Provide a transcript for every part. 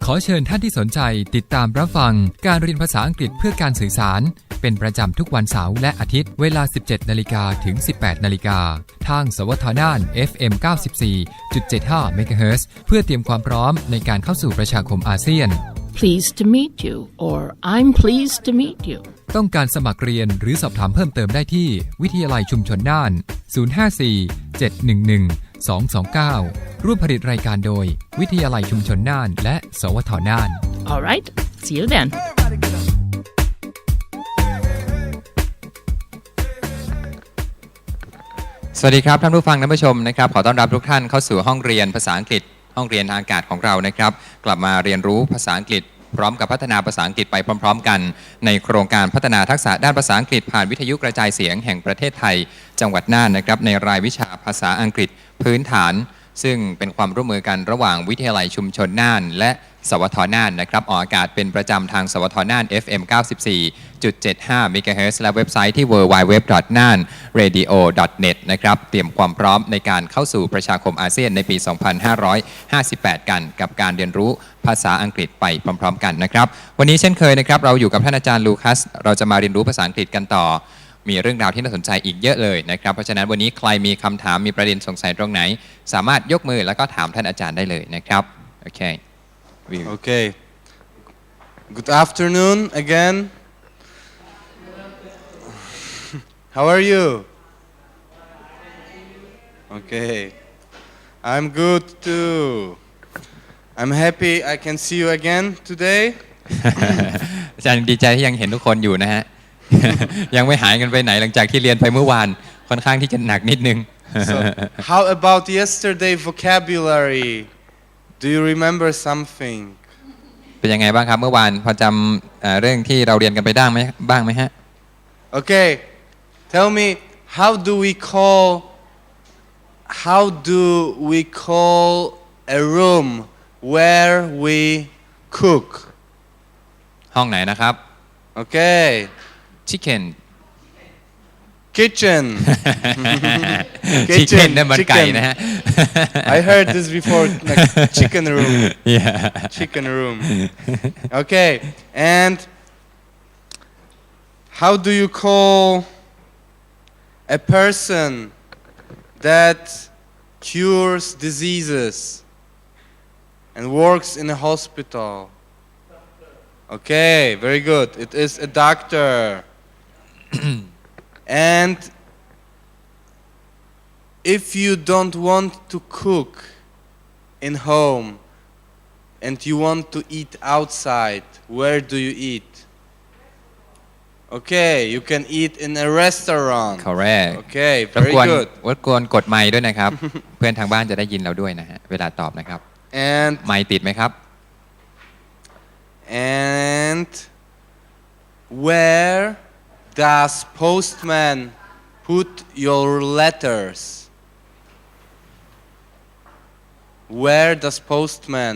ขอเชิญท่านที่สนใจติดตามรับฟังการเรียนภาษาอังกฤษเพื่อการสื่อสารเป็นประจำทุกวันเสาร์และอาทิตย์เวลา 17 นาฬิกาถึง 18 นาฬิกาทางสวทน่าน FM 94.75 เมกะเฮิรตซ์เพื่อเตรียมความพร้อมในการเข้าสู่ประชาคมอาเซียน Pleased to meet you or I'm pleased to meet you ต้องการสมัครเรียนหรือสอบถามเพิ่มเติมได้ที่วิทยาลัยชุมชนน่าน 054-711-229 ร่วมผลิตรายการโดยวิทยาลัยชุมชนน่านและสวทน่าน Alright, see you thenสวัสดีครับท่านผู้ฟังท่านผู้ชมนะครับขอต้อนรับทุกท่านเข้าสู่ห้องเรียนภาษาอังกฤษห้องเรียนทางอากาศของเรานะครับกลับมาเรียนรู้ภาษาอังกฤษพร้อมกับพัฒนาภาษาอังกฤษไปพร้อมๆกันในโครงการพัฒนาทักษะด้านภาษาอังกฤษผ่านวิทยุกระจายเสียงแห่งประเทศไทยจังหวัดน่านนะครับในรายวิชาภาษาอังกฤษพื้นฐานซึ่งเป็นความร่วมมือกันระหว่างวิทยาลัยชุมชนน่านและสวทน่านนะครับออกอากาศเป็นประจำทางสวทน่าน FM 94.75 เมกะเฮิรตซ์และเว็บไซต์ที่ www.nanradio.net นะครับเตรียมความพร้อมในการเข้าสู่ประชาคมอาเซียนในปี 2558 กันกับการเรียนรู้ภาษาอังกฤษไปพร้อมๆกันนะครับวันนี้เช่นเคยนะครับเราอยู่กับท่านอาจารย์ลูคัสเราจะมาเรียนรู้ภาษาอังกฤษกันต่อมีเรื่องราวที่น่าสนใจอีกเยอะเลยนะครับเพราะฉะนั้นวันนี้ใครมีคำถามมีประเด็นสงสัยตรงไหนสามารถยกมือแล้วก็ถามท่านอาจารย์ได้เลยนะครับโอเคOkay. Good afternoon again. How are you? Okay. I'm good too. I'm happy I can see you again today. อาจารย์ดีใจที่ยังเห็นทุกคนอยู่นะฮะ ยังไม่หายกันไปไหนหลังจากที่เรียนไปเมื่อวานค่อนข้างที่จะหนักนิดนึง So, how about yesterday vocabulary? Do you remember something? เป็นยังไงบ้างครับเมื่อวานพอจำเรื่องที่เราเรียนกันไปบ้างไหมฮะ Okay. Tell me how do we call a room where we cook? ห้องไหนนะครับ Okay. Chicken Kitchen. Chicken นั่นมันไก่นะฮะ I heard this before, like chicken room. Yeah. Chicken room. Okay. And how do you call a person that cures diseases and works in a hospital? Okay, very good. It is a doctor. And if you don't want to cook in home and you want to eat outside, where do you eat? Okay, you can eat in a restaurant. Correct. Okay, very good. รบกวนกดไมค์ด้วยนะครับ เพื่อนทางบ้านจะได้ยินเราด้วยนะฮะเวลาตอบนะครับ And ไมค์ติดไหมครับ And where does postman put your letters? Where does postman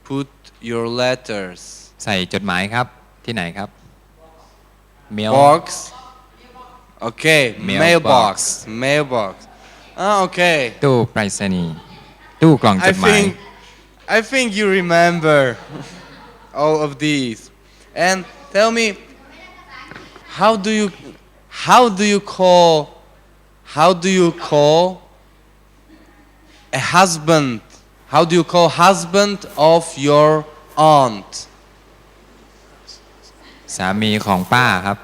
put your letters? ใส่จดหมายครับที่ไหนครับ Mail Box. Okay, Mailbox. Mailbox. Okay. ตู้ไปรษณีย์ตู้กล่องจดหมาย I think you remember all of these. And tell me, how do you call a husband? How do you call husband of your aunt? สามีของป้าครับ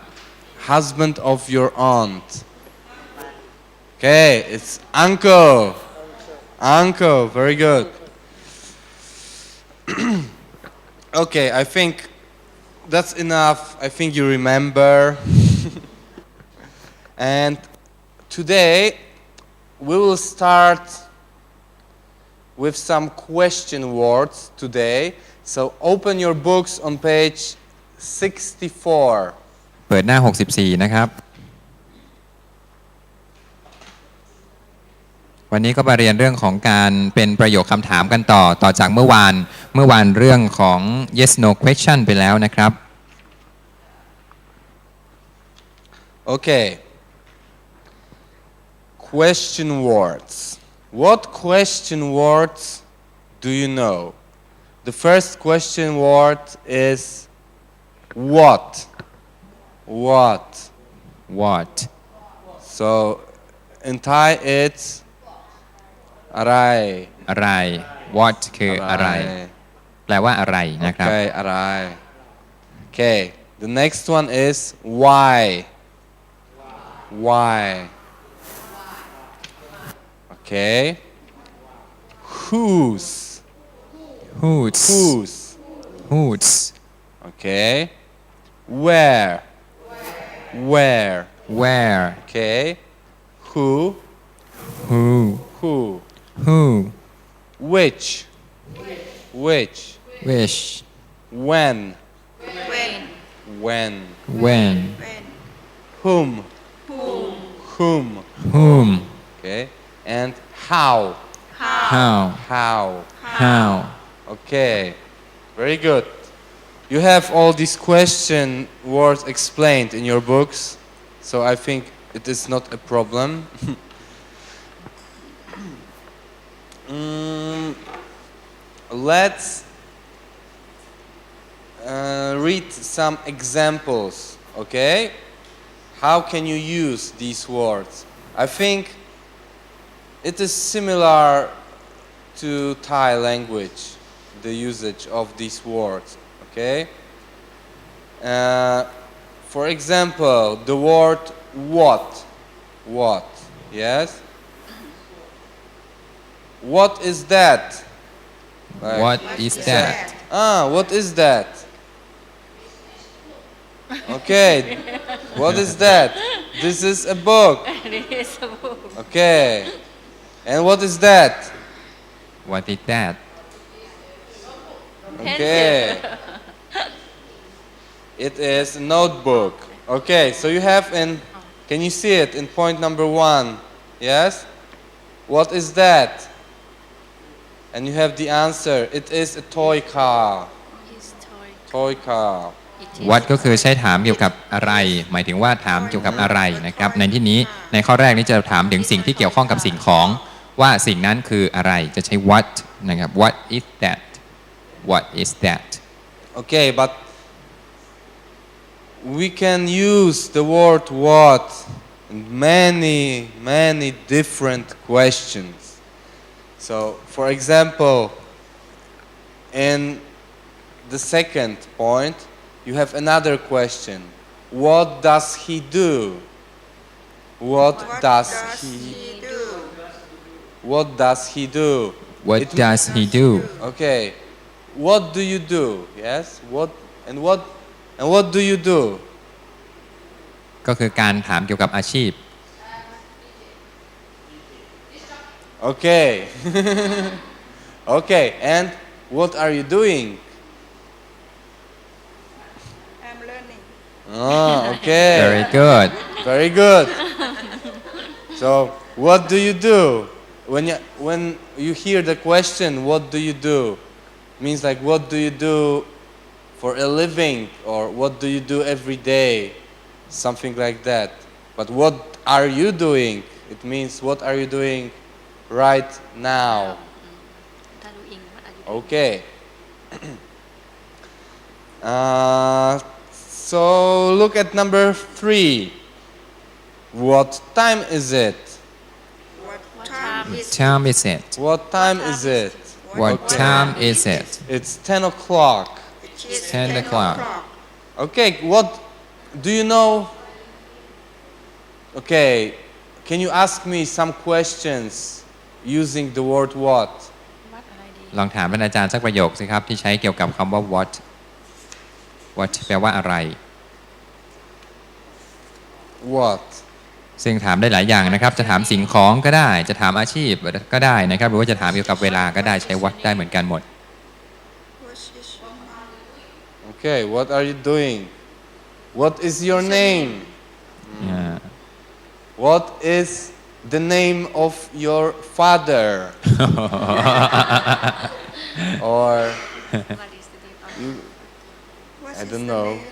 Husband of your aunt. Okay, it's uncle. Uncle, very good. Okay, I think that's enough. I think you remember. And today we will start with some question words today. So open your books on page 64. เปิดหน้า64นะครับวันนี้ก็มาเรียนเรื่องของการเป็นประโยคคำถามกันต่อจากเมื่อวานเรื่องของ yes no question ไปแล้วนะครับ Okay. Question words. What question words do you know? the first question word is what. What. what So in Thai it's อะไร อะไร what คืออะไร แปลว่าอะไรนะครับ Okay อะไร Okay, the next one is why. Why. Okay. Whose. whose Whose. whose Okay. Where. Where. where Okay. Who. who Who. who Which. Which. which When. When. When. when Whom. Whom. whom Okay. And how. how How. how Okay. Very good. You have all these question words explained in your books, so I think it is not a problem. Let's read some examples, okay? How can you use these words? I think it is similar to Thai language, the usage of these words, okay? For example, the word what. What, yes? What is that? Like, what is that what is that? Okay, what is that? This is a book. Okay, and what is that? what is that Okay, it is a notebook. Okay, so you have can you see it in point number 1? Yes? What is that? And you have the answer. It is a toy car. Toy car. what ก็คือใช้ถามเกี่ยวกับอะไร หมายถึงว่าถามเกี่ยวกับอะไรนะครับ ในที่นี้ในข้อแรกนี้จะถามถึงสิ่งที่เกี่ยวข้องกับสิ่งของว่าสิ่งนั้นคืออะไรจะใช้ what นะครับ what is that what is that Okay, but we can use the word what in many different questions. So, for example, in the second point, you have another question. What does he do? What does he do? What does he do? what It- does he do Okay. What do you do? Yes. What do you do? ก็คือการถามเกี่ยวกับอาชีพ Okay. Okay. And what are you doing? I'm learning. Okay. very good Very good. So, what do you do? When you hear the question, what do you do? Means like, what do you do for a living? Or what do you do every day? Something like that. But what are you doing? It means, what are you doing right now? Okay. So, look at number 3. What time is it? What time is time is it What time is it? what time is it It's 10 o'clock. it? Is 10 o'clock. Okay, what do you know? Okay, can you ask me some questions using the word what? ลองถามท่านอาจารย์สักประโยคสิครับที่ใช้เกี่ยวกับคำว่า what what แปลว่าอะไร What? ซึ่งถามได้หลายอย่างนะครับจะถามสิ่งของก็ได้จะถามอาชีพก็ได้นะครับหรือว่าจะถามเกี่ยวกับเวลาก็ได้ใช้ what ได้เหมือนกันหมด What is your name? Okay, what are you doing? What is your name? What is the name of your father? Or What I is don't the know. name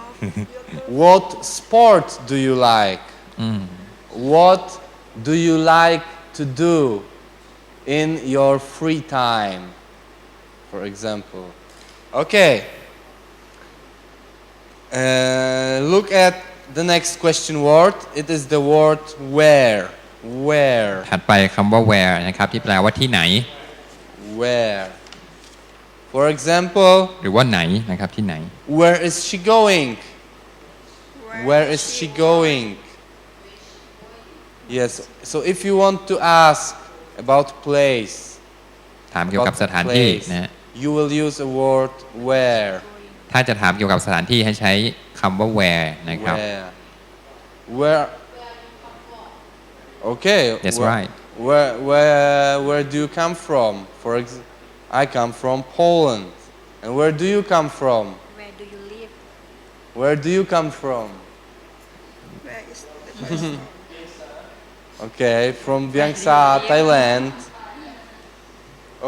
of your What sport do you like? What do you like to do in your free time? For for example. Okay. Look at the next question word. It is the word where. Where. ถัดไปคำว่า where นะครับที่แปลว่าที่ไหน Where. For example, หรือว่าไหนนะครับที่ไหน where is she going? Where is she going? Yes. So if you want to ask about place, ถามเกี่ยวกับ about สถานที่ place, นะฮะ you will use a word where. ถ้าจะถามเกี่ยวกับสถานที่ให้ใช้คำว่า where นะครับ Where. Where. Okay. That's where, right. Where do you come from? I come from Poland. And where do you come from? Where do you live? Where do you come from? Where is the person? Okay, from Vientiane, Thailand.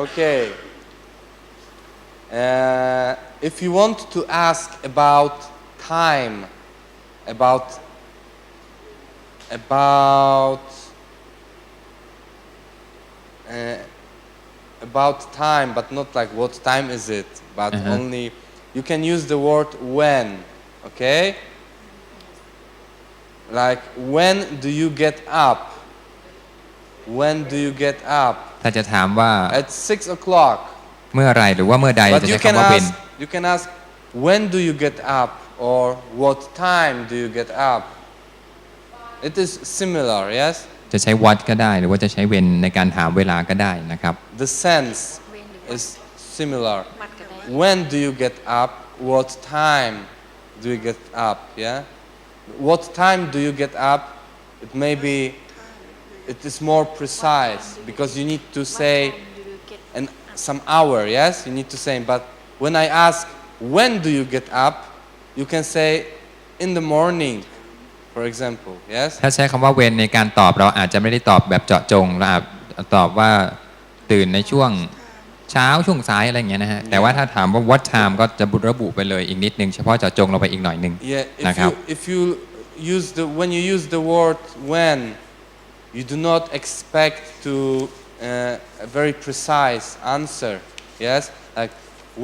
Okay. If you want to ask about time, about time, but not like what time is it, but only you can use the word when, okay? Like when do you get up? When do you get up? ถ้าจะถามว่า At 6 o'clock. เมื่อไรหรือว่าเมื่อใด But จะใช้คำว่า when you can ask when do you get up or what time do you get up? It is similar, yes? จะใช้ what ก็ได้หรือว่าจะใช้ when ในการถามเวลาก็ได้นะครับ The sense is similar. When do you get up? What time do you get up? Yeah? What time do you get up? It may be, it is more precise because you need to say some hour, yes? You need to say, but when I ask, when do you get up? You can say, in the morning, for example, yes? ถ้าใช้คำว่า when ในการตอบเราอาจจะไม่ได้ตอบแบบเจาะจงเราอาจตอบว่าตื่นในช่วงเช้าช่วงสายอะไรอย่างเงี้ยนะฮะแต่ว่าถ้าถามว่า what time ก็จะระบุไปเลยอีกนิดนึงเฉพาะเจาะจงเราไปอีกหน่อยนึง Yeah, นะครับ if you when you use the word when, you do not expect to a very precise answer. Yes, like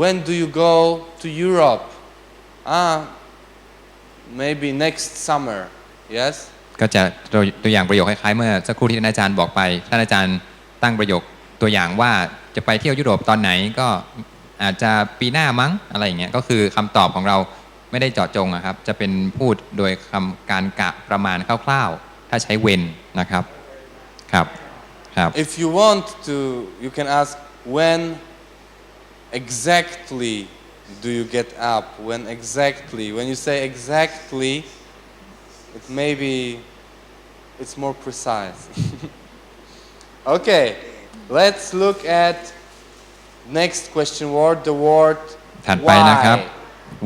when do you go to Europe? Maybe next summer. Yes. ก็จะตัวอย่างประโยคคล้ายๆเมื่อสักครู่ที่ท่านอาจารย์บอกไปท่านอาจารย์ตั้งประโยคตัวอย่างว่าจะไปเที่ยวยุโรปตอนไหนก็อาจจะปีหน้ามั้งอะไรอย่างเงี้ยก็คือคำตอบของเราไม่ได้เจาะจงอะครับจะเป็นพูดโดยการกะประมาณคร่าวๆถ้าใช้ when นะครับครับครับ If you want to, you can ask when exactly do you get up? When exactly? When you say exactly, it maybe it's more precise. Okay, let's look at next question word, the word ถัดไปนะครับ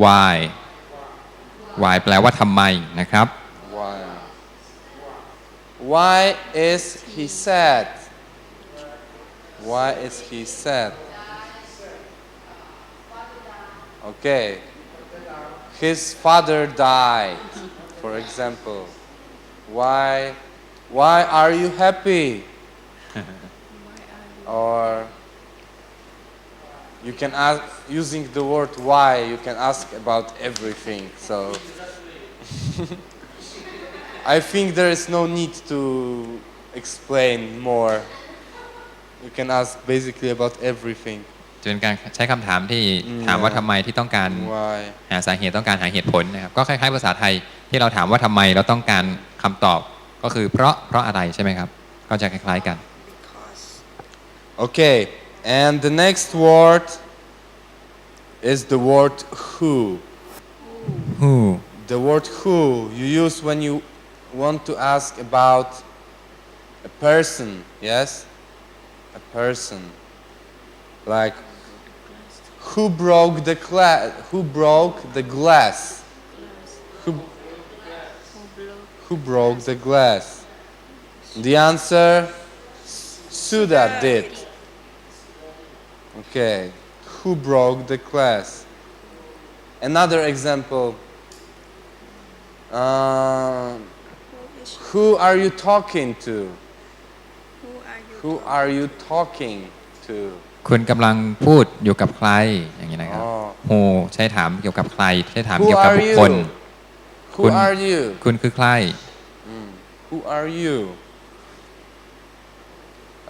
why why แปลว่าทำไมนะครับ Why? Why is he sad? Why is he sad? Okay. His father died, for example. Why are you happy? Or you can ask, using the word why, you can ask about everything. So I think there is no need to explain more. You can ask basically about everything. จะเป็นการใช้คำถามที่ถามว่าทำไมที่ต้องการ Why? หาสาเหตุต้องการหาเหตุผลนะครับก็คล้ายๆภาษาไทยที่เราถามว่าทำไมเราต้องการคำตอบก็คือเพราะอะไรใช่ไหมครับก็จะคล้ายๆกัน Because. Okay, and the next word is the word who. who The word who you use when you want to ask about a person, yes? A person. Like who broke the glass? Who broke the glass? Who broke the glass? The answer Suda did. Okay. Who broke the glass? Another example. Who are you talking to? Who are you talking to? คุณกำลังพูดอยู่กับใครอย่างนี้นะครับ อ๋อ who ใช้ถามเกี่ยวกับใครใช้ถาม Who เกี่ยวกับ are บุคคล you? Who คุณ are you? คุณคือใคร Who are you?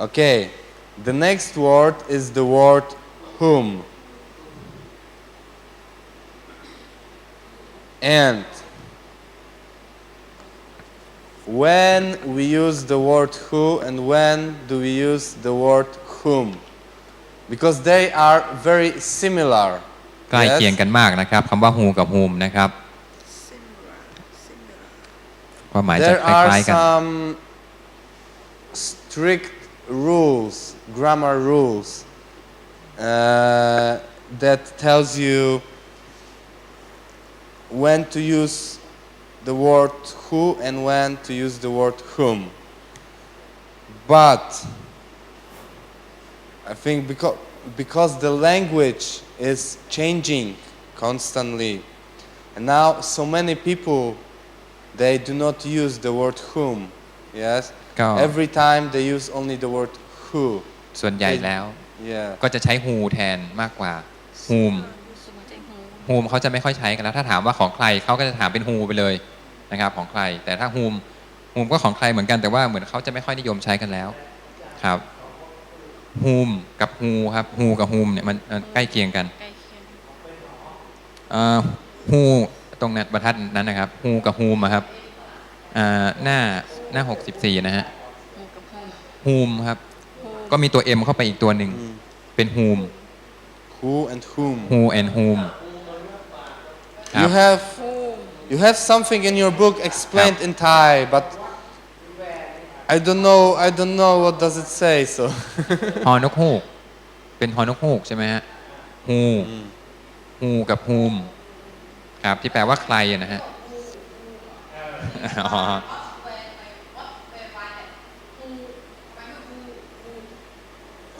Okay, the next word is the word whom. And when we use the word who and when do we use the word whom? Because they are very similar. ใกล้เคียงกันมากนะครับคำว่า who กับ whom นะครับ Similar. Similar. ความหมายจะ There คล้าย are ๆกัน some strict rules, grammar rules, that tells you when to use the word who and when to use the word whom. But I think because the language is changing constantly, and now so many people they do not use the word whom. Yes. ก็ Every time they use only the word who. ส่วนใหญ่แล้ว Yeah. ก็จะใช้ who แทนมากกว่า whom whom เขาจะไม่ค่อยใช้กันแล้วถ้าถามว่าของใครเขาก็จะถามเป็น who ไปเลยนะครับของใครแต่ถ้า whom ก็ของใครเหมือนกันแต่ว่าเหมือนเขาจะไม่ค่อยนิยมใช้กันแล้วครับ whom กับ who ครับ who กับ whom เนี่ยมันใกล้เคียงกันwho ตรงนั้นบรรทัดนั้นนะครับ who กับ whom อะครับหน้า64นะฮะ whom ครับก็มีตัว m เข้าไปอีกตัวหนึ่งเป็น whom Who and whom. who and whom ครับ You have something in your book explained in Thai, but I don't know what does it say. So ฮอนกฮูกเป็นฮอนกฮูกใช่ไหมฮะ who กับ whom ครับที่แปลว่าใครอะนะฮะอ๋อ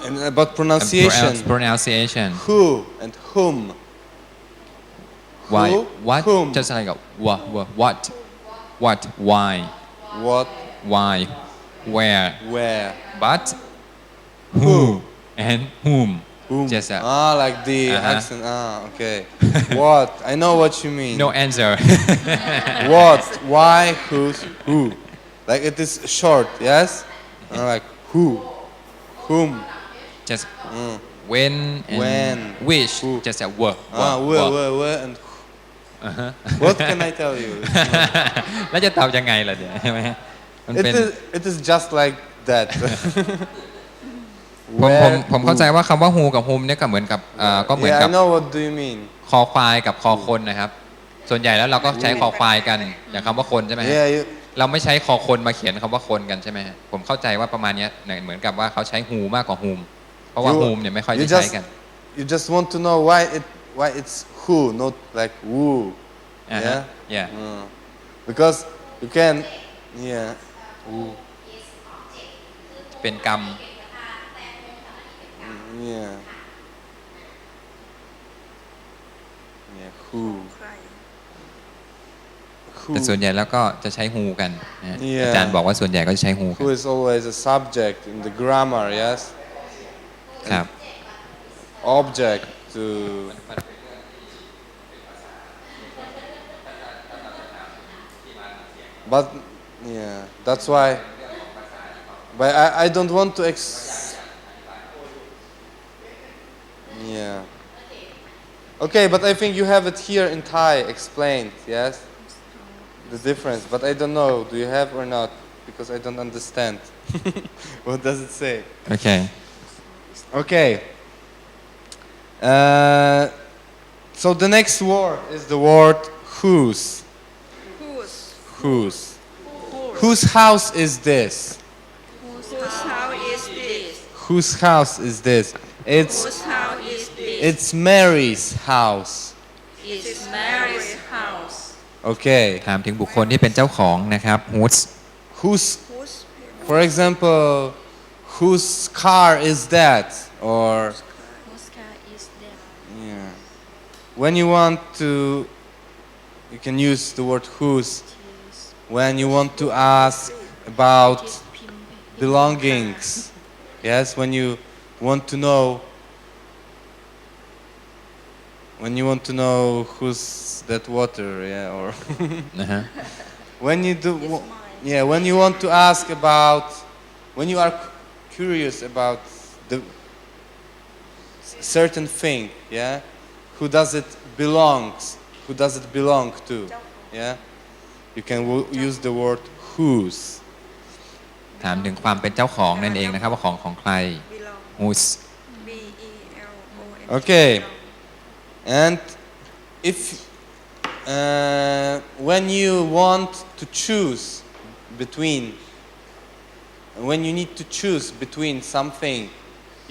and about pronunciation. pronunciation Who and whom. why Who, what whom. just like a what why What, why where where, but who and whom whom. just a Like the Uh-huh. accent. Okay. What? I know what you mean. no answer What? Why? Who's? Who? Like it is short. Yes. Like who? Whom? just when and When. which Who. just a word Where, and what can I tell you? แล้วจะตอบยังไงล่ะเนี่ยใช่ไหมมันเป็น It is just like that. ผมเข้าใจว่าคำว่า who กับ whom เนี่ยก็เหมือนกับก็เหมือน Yeah, กั I บ know what do you mean. คอควายกับคอคนนะครับส่วนใหญ่แล้วเราก็ใช้คอควายกันอย่างคำว่าคนใช่ไหมฮะ Yeah,เราไม่ใช้คอคนมาเขียนคำว่าคนกันใช่ไหมฮะผมเข้าใจว่าประมาณเนี้ยเหมือนกับว่าเขาใช้ who มากกว่า whom เพราะว่า whom เนี่ยไม่ค่อยจะใช้กัน you just want to know why it's who, not like who. อ่าฮะ yeah Because you can, yeah. Who. เป็นกรรม Yeah. Yeah. Who. Cry. แต่ส่วนใหญ่แล้วก็จะใช้ who กันนะฮะ Yeah. อาจารย์บอกว่าส่วนใหญ่ก็จะใช้ who กัน Who is always a subject in the grammar, yes? ครับ Object to. But yeah, that's why. But I don't want to yeah. Okay, but I think you have it here in Thai explained, yes? The difference, but I don't know. Do you have or not? Because I don't understand. What does it say? okay Okay. So the next word is the word whose. Whose? Whose. Whose house is this? Whose house is this? Whose house is this? Whose house is this? It's Mary's house. It's Mary's house. Okay. ถามถึงบุคคลที่เป็นเจ้าของนะครับ whose Whose, Whose? for example, whose car is that? Or Whose car is that? yeah. When you want to, you can use the word whose. When you want to ask about belongings, yes, when you want to know when you want to know who's that water, yeah, or นะฮะ when you do, yeah, when you want to ask about, when you are curious about the certain thing, yeah, who does it belong to, yeah, you can use the word whose. ถามถึงความเป็นเจ้าของนั่นเองนะครับว่าของใคร whose B E L O N Okay, and if when you want to choose between, when you need to choose between something,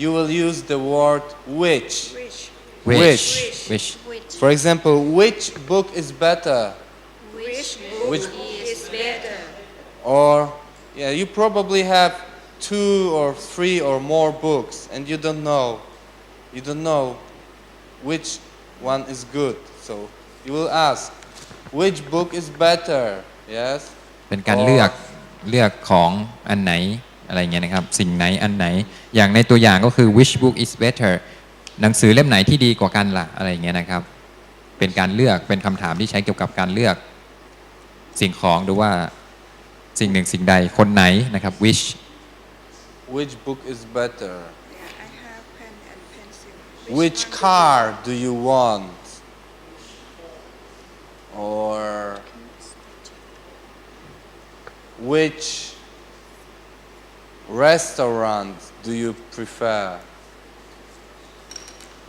you will use the word which. which which For example, which book is better? which Which- book is better Or, yeah, you probably have 2 or 3 or more books, and you don't know which one is good. So you will ask, which book is better? Yes. เป็นการเลือกของอันไหนอะไรเงี้ยนะครับสิ่งไหนอันไหนอย่างในตัวอย่างก็คือ which book is better หนังสือเล่มไหนที่ดีกว่ากันล่ะอะไรเงี้ยนะครับเป็นการเลือกเป็นคำถามที่ใช้เกี่ยวกับการเลือกสิ่งของหรือว่าสิ่งหนึ่งสิ่งใดคนไหนนะครับ Which book is better? Yeah, I have pen and pencil Which one car do you want? Or which restaurant do you prefer?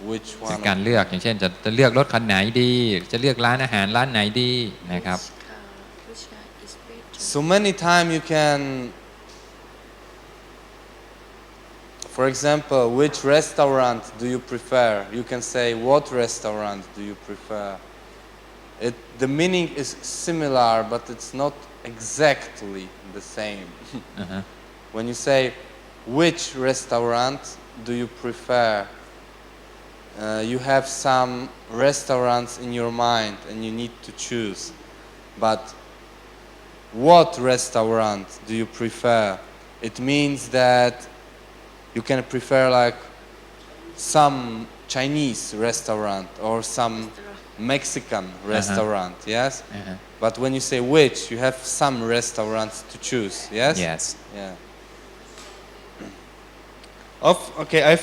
Which ถึง one? การเลือกอย่างเช่นจะเลือกรถคันไหนดีจะเลือกร้านอาหารร้านไหนดีนะครับ which car is better So many times you can, for example, which restaurant do you prefer? You can say, what restaurant do you prefer? The meaning is similar, but it's not exactly the same. อ่าฮะ When you say, which restaurant do you prefer? You have some restaurants in your mind and you need to choose. But what restaurant do you prefer? It means that you can prefer like some Chinese restaurant or some Mexican restaurant, yes? อ่าฮะ But when you say which, you have some restaurants to choose, yes? yes Yeah. Okay, I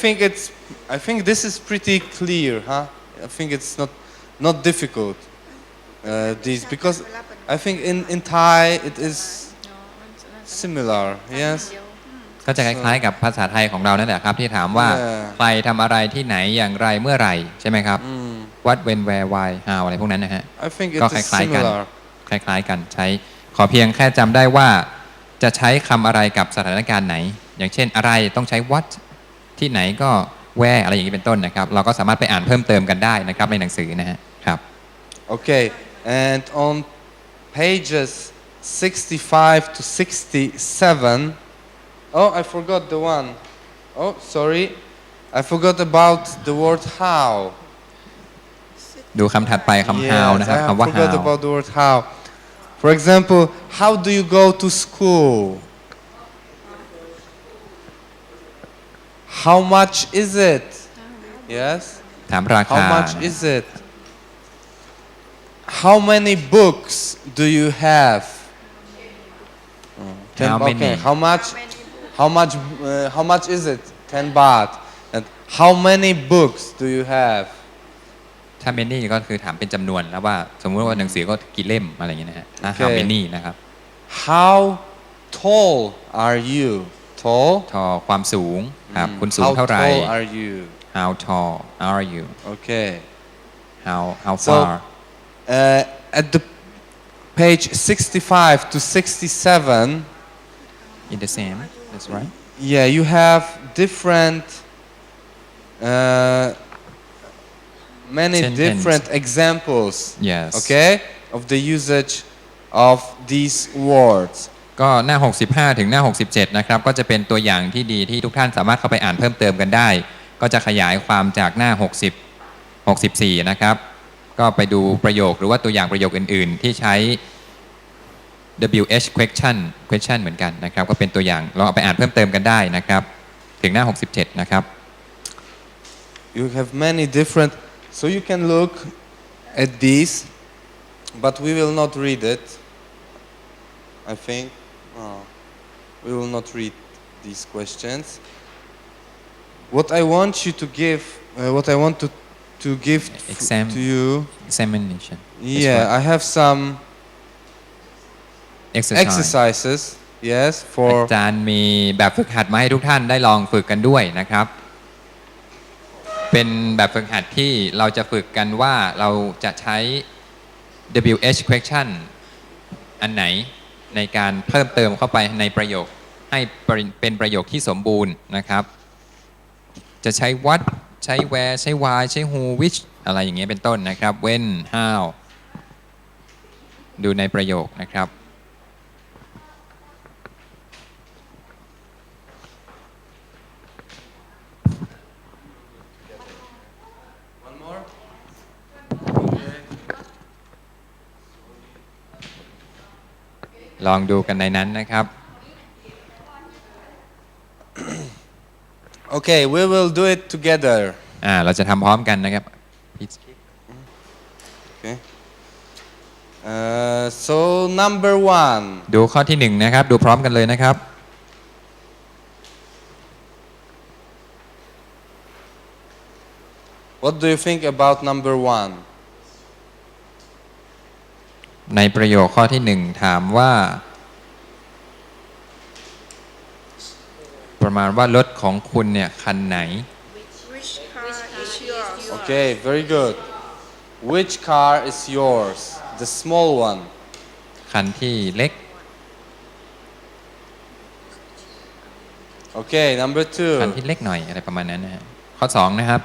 think this is pretty clear, huh? I think it's not difficult. These because I think in Thai it is similar, yes. ก็จะคล้ายๆกับภาษาไทยของเรานั่นแหละครับที่ถามว่า Yeah. ใครทำอะไรที่ไหนอย่างไรเมื่อไหร่ใช่ไหมครับ what when where why how อะไรพวกนั้นนะฮะ I think ก็ it ค is ล้ายๆกัน similar. คล้ายๆกันใช้ขอเพียงแค่จำได้ว่าจะใช้คำอะไรกับสถานการณ์ไหน อย่างเช่นอะไรต้องใช้ what ที่ไหนก็ where อะไรอย่างนี้เป็นต้นนะครับเราก็สามารถไปอ่านเพิ่มเติมกันได้นะครับในหนังสือนะฮะครับ Okay, and on pages 65 to 67. Oh, I forgot the one. Oh, sorry. I forgot about the word how. ดูคำถัดไปคำ how นะครับ I คำว่า forgot how about the word how. For example, how do you go to school? How much is it? Yes. ถามรา How คา much is it? How many books do you have? How many? Okay. How much is it? 10 baht. And how many books do you have? ถ้า many ก็คือถามเป็นจำนวนแล้วว่าสมมุติว่าหนังสือก็กี่เล่มอะไรอย่างเงี้ยนะฮะถ้า how Okay. many นะครับ How tall are you? Tall? ทอความสูงครับคุณสูง How เท่าไหร่ tall are you? how tall are you Okay. how So, far at the page 65 to 67, in the same that's right yeah, you have different, many Sentence. different examples, yes okay, of the usage of these words. ก็หน้า 65 ถึงหน้า 67 นะครับก็จะเป็นตัวอย่างที่ดีที่ทุกท่านสามารถเข้าไปอ่านเพิ่มเติมกันได้ ก็จะขยายความจากหน้า 60 64 นะครับ ก็ไปดูประโยคหรือว่าตัวอย่างประโยคอื่นๆ ที่ใช้ WH question เหมือนกันนะครับ ก็เป็นตัวอย่างลองเอาไปอ่านเพิ่มเติมกันได้นะครับ ถึงหน้า 67 นะครับ You have many different. So you can look at these, but we will not read it. I think we will not read these questions. What I want you to give, what I want to give to you. examination Yeah, I have some exercise exercises. Yes, อา for จารย์มีแบบฝึกหัดมาให้ทุกท่านได้ลองฝึกกันด้วยนะครับ เป็นแบบฝึกหัดที่เราจะฝึกกันว่าเราจะใช้ WH question อันไหนในการเพิ่มเติมเข้าไปในประโยคให้เป็นประโยคที่สมบูรณ์นะครับ จะใช้ what ใช้ where ใช้ why ใช้ who which อะไรอย่างเงี้ยเป็นต้นนะครับ when how ดูในประโยคนะครับ one more. ลองดูกันในนั้นนะครับ Okay, we will do it together. เราจะทำพร้อมกันนะครับ Okay. So number 1. ดูข้อที่1นะครับดูพร้อมกันเลยนะครับ What do you think about number 1? ในประโยคข้อที่1ถามว่า ประมาณว่ารถของคุณเนี่ยคันไหน Which car is yours? Okay, very good. Which car is yours? The small one. คันที่เล็ก Okay, number คัน 2. ที่เล็กหน่อยอะไรประมาณนั้นนะฮะข้อ2นะครับ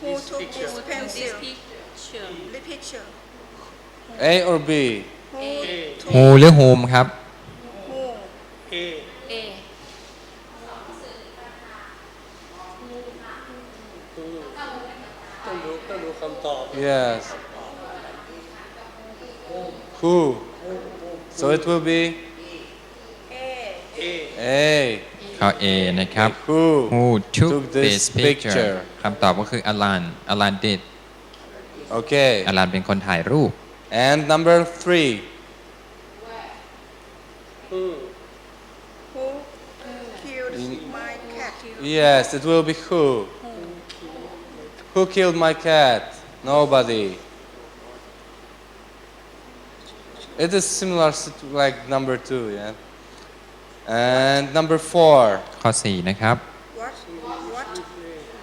Who took this pencil? The picture. A or B? Who took who หรือ whom ครับ who? Yes. Who? So it will be A. ข้อ A นะครับ who took this picture คำตอบก็คือ Alan did Okay. Alan เป็นคนถ่ายรูป And number 3. Who killed my cat? Yes, it will be who. Who killed my cat? Nobody. It is similar like number 2, yeah. And number 4. ข้อ 4 นะครับ What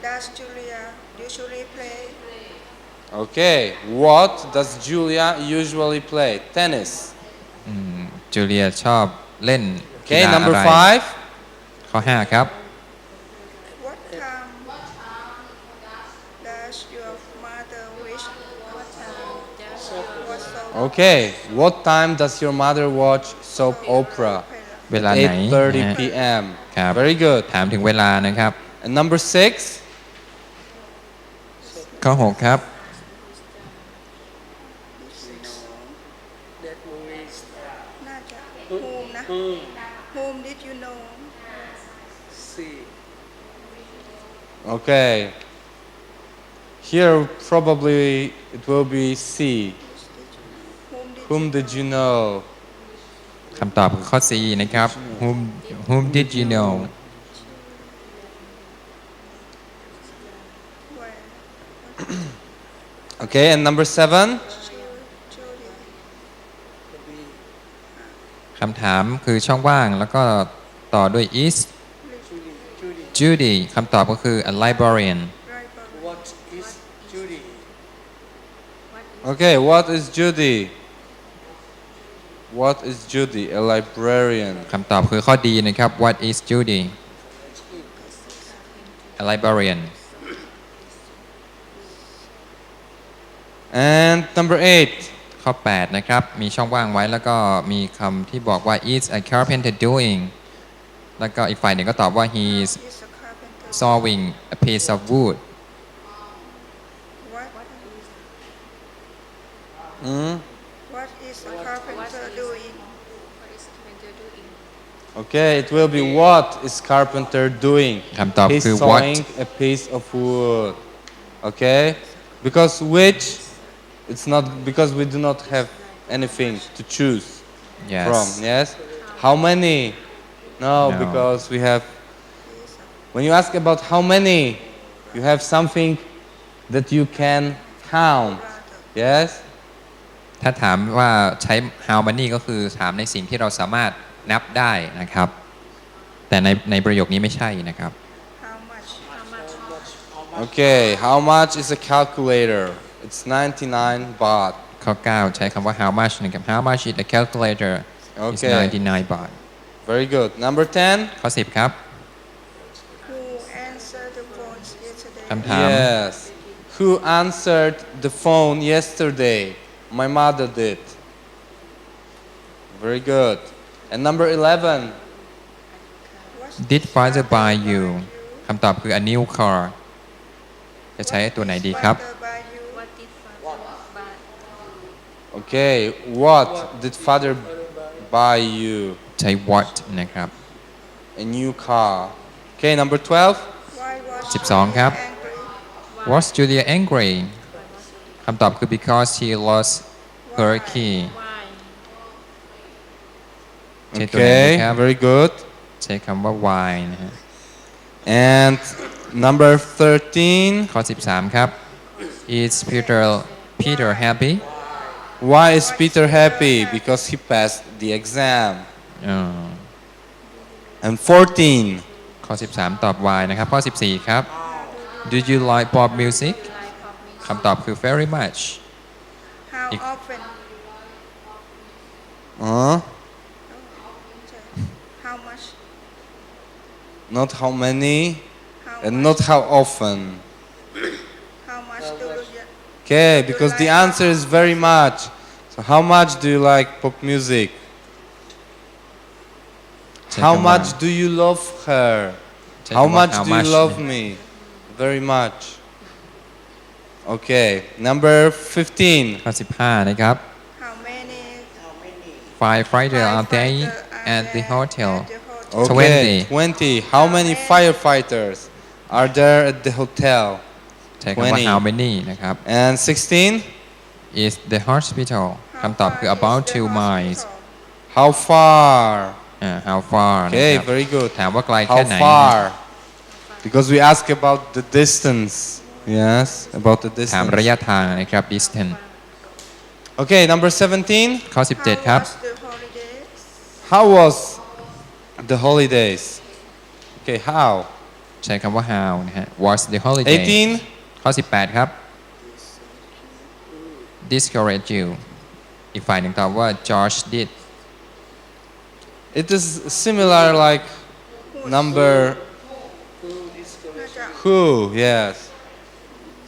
does Julia usually play? Okay. What does Julia usually play? Tennis. จูเลียชอบเล่นกี Okay. ฬาอะ Number ไร 5. ข้อ 5 ครับ What time does your mother wish? What time does what soap Okay. What time does your mother watch soap opera? เวลาไหน 8:30 นะฮะ p.m. ครับ Very good. ถามถึงเวลานะครับ And number 6. ข้อ 6 ครับ น่าจะ whom นะ whom did you know? Okay. Here probably it will be C. Whom did you know? คำตอบคือข้อ C นะครับ whom did you know Where? Okay, and number 7. Julia. คำถามคือช่องว่างแล้วก็ต่อด้วย is Judy คำตอบก็คือ a librarian What is Judy? Okay, what is Judy? What is Judy? A librarian. คำตอบคือข้อ D นะครับ what is Judy a librarian And number 8. ข้อ 8 นะครับ มีช่องว่างไว้แล้วก็มีคำที่บอกว่า is a carpenter doing แล้วก็อีกฝ่ายหนึ่งก็ตอบว่า he is He's a carpenter. sawing a piece of wood What? What is a carpenter doing? Okay, it will be what is carpenter doing? คำตอบ He's คือ what sawing a piece of wood. Okay, because which? It's not because we do not have anything to choose from. yes Yes. How many? No, No. because we have. When you ask about how many, you have something that you can count. Yes. ถ้าถามว่าใช้ how many ก็คือถามในสิ่งที่เราสามารถนับได้นะครับ แต่ในประโยคนี้ไม่ใช่นะครับ How much? Okay. How much is a calculator? It's 99 baht. ข้อ 9 ใช้คำว่า how much นะครับ how much is a calculator is Okay. 99 baht Very good. Number 10. ข้อ 10 ครับ Who answered the phones yesterday? คำถาม Yes. Who answered the phone yesterday? My mother did. Very good. And number 11. What did father buy you คำตอบคือ a new car จะใช้ตัวไหนดีครับ father buy you? Okay. What did father buy you? ใช้ what นะครับ A new car. Okay. Number 12. Why was 12 ครับ angry? was Julia angry คำตอบคือ because she lost her key ใช้ตัวไหนดี Okay. ครับ Very good. ใช้คำว่า why นะฮะ And number 13. ข้อ 13 ครับ is Peter happy Why is Peter happy? Because he passed the exam. อ่า And 14. ข้อ 13 ตอบ why นะครับ ข้อ 14 ครับ do you like pop music คำตอบคือ very much How Ik- often? Huh? How much? Not how many How and much? not how often. How much do you? Okay, because the answer is very much. So how much do you like pop music? How Second much one. do you love her? Second How one, much how do you much? love me? Very much. Okay, number 15. ข้อ 15 นะครับ How many? firefighter are they firefighters are at the there hotel at the hotel? Okay, 20. How many firefighters are there at the hotel? ใช้คำว่า 20 how many นะครับ And 16. is the hospital คำตอบคือ How far about is the 2 miles hospital? How far? how far นะ Okay, ครับ very good. ถามว่าไกลแค่ How ไหน far? Because we ask about the distance. Yes, about the ถามระยะ distance. ทางนะครับ distance Okay, number 17. ข้อ 17 ครับ How was the holidays? How was the holidays? Okay, how? ใช้คำว่า how นะฮะ was the holiday 18. ข้อ 18 ครับ discourage you อีกฝ่ายหนึ่งตอบว่า George did It is similar like number who, yes.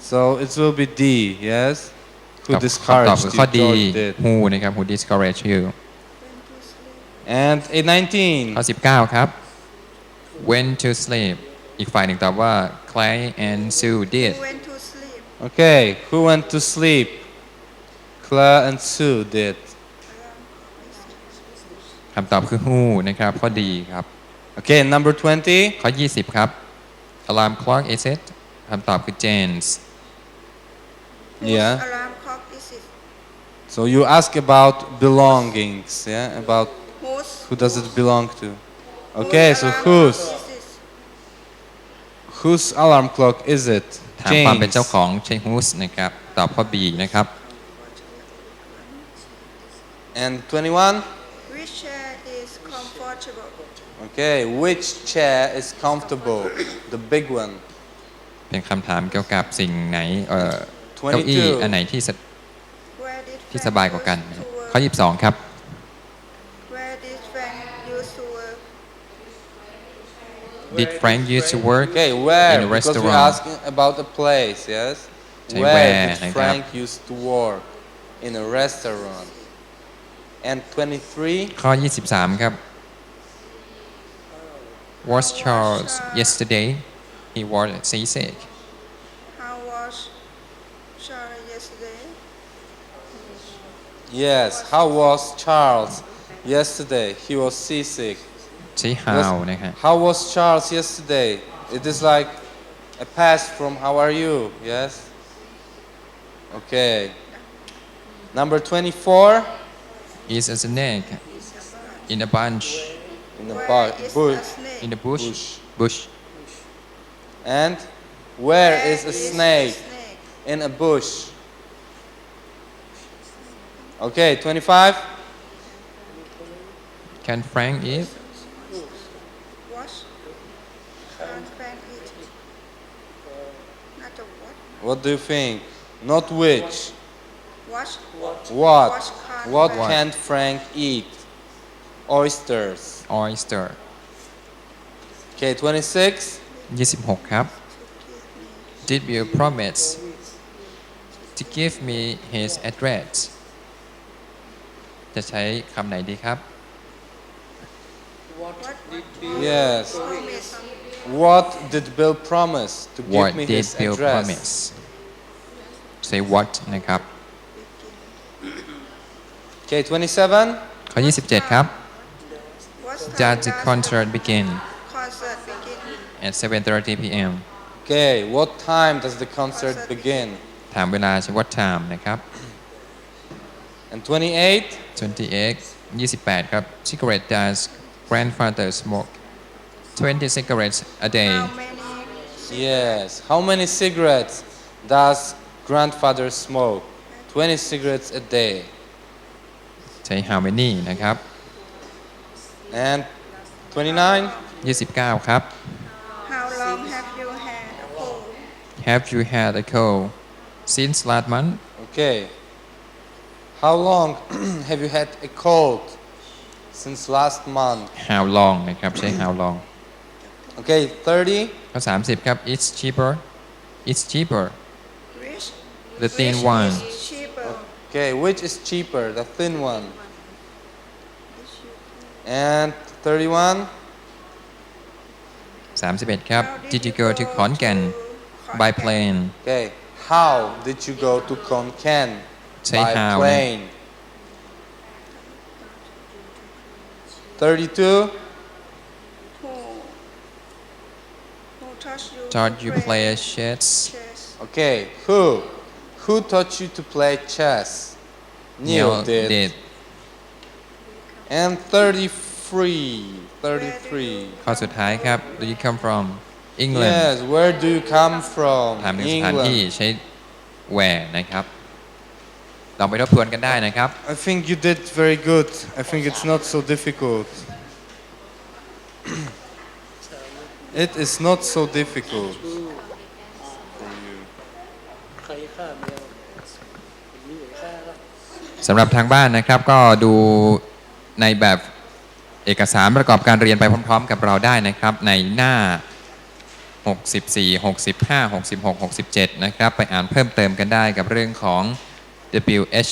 So it will be D, yes? Who คำตอบ discouraged คือ you? ข้อ D George did. who นะครับ who discourage you And 19. ข้อ 19 ครับ went to sleep อีกฝ่ายหนึ่งตอบว่า Clay and Sue did Who went to sleep? Okay, who went to sleep? Claire and Sue did. คำตอบคือ who นะครับ ข้อ D ครับ Okay, number 20. ข้อ 20 ครับ alarm clock is it คำตอบคือ Jane's Whose Yeah. alarm clock is it? So you ask about belongings, yeah? About Whose? who does it belong to? Okay, so alarm whose? clock is it? Whose alarm clock is it? ถามความเป็นเจ้า Jane's. ของใช้ whose นะครับ ตอบข้อ B นะครับ And 21. Which chair is comfortable? Okay, which chair is comfortable? The big one. เป็นคำถามเกี่ยวกับสิ่งไหนเก้าอี้ 22 อันไหนที่ Where did ที่ Frank สบายกว่ากัน used to work? ข้อ 22 ครับ Where did Frank used to work? Did Frank used to work Okay, where? in a Because we're restaurant asking about a place, yes? Say Where where, did like Frank used to work? In a restaurant. And 23. ข้อ 23 ครับ Was Charles yesterday he was seasick How was Charlie yesterday? Yes, how was Charles yesterday? He was seasick. ใช้ how นะฮะ How was Charles yesterday? It is like a past from how are you? Yes? Okay. Number 24. is a snake in a bunch In the Where is bush. a snake? in the bush Bush. bush And where is a snake? In a bush. Okay, 25. can Frank eat What? Can't Frank eat? Not a what? What do you think? Not which. What? What? can't What Frank- can't Frank eat? Oysters. oyster Okay, 26. 26 ครับ did you promise to give me his address จะใช้คำไหนดีครับ Yes. What did Bill promise to give what me did his Bill address? promise say what นะครับ Okay, 27. ข้อ 27 ครับ What does time the does concert begin concert begin? at 7:30 p.m. Okay, what time does the concert begin? ถามเวลาใช้ what time นะครับ And 28. 28 ครับ cigarette does grandfather smoke 20 cigarettes a day How many? Yes. How many cigarettes does grandfather smoke? 20 cigarettes a day. ใช้ how many นะครับ And 29. 29 ครับ How long have you had a cold? have you had a cold since last month Okay. How long have you had a cold? Since last month. how long นะครับใช้ how long Okay, 30. ข้อ 30 ครับ it's cheaper Which? the thin Which one is cheaper? Okay, which is cheaper? The thin one. And 31. 31 ครับ How did you go to ขอนแก่น by plane Okay. How did you go to Konkan? Say By how. plane. 32. Who taught you play chess chess? Okay, who taught you to play chess? Neil did. And 33. ข้อสุดท้ายครับ do you come from England Yes, where do you come from? ถามถึงสถานที่ England. ใช้ where นะครับลองไปทบทวนกันได้นะครับ I think you did very good. I think it's not so difficult. It is not so difficult for you. สำหรับทางบ้านนะครับก็ดูในแบบเอกสารประกอบการเรียนไปพร้อมๆกับเราได้นะครับในหน้า 64 65 66 67 นะครับไปอ่านเพิ่มเติมกันได้กับเรื่องของ WH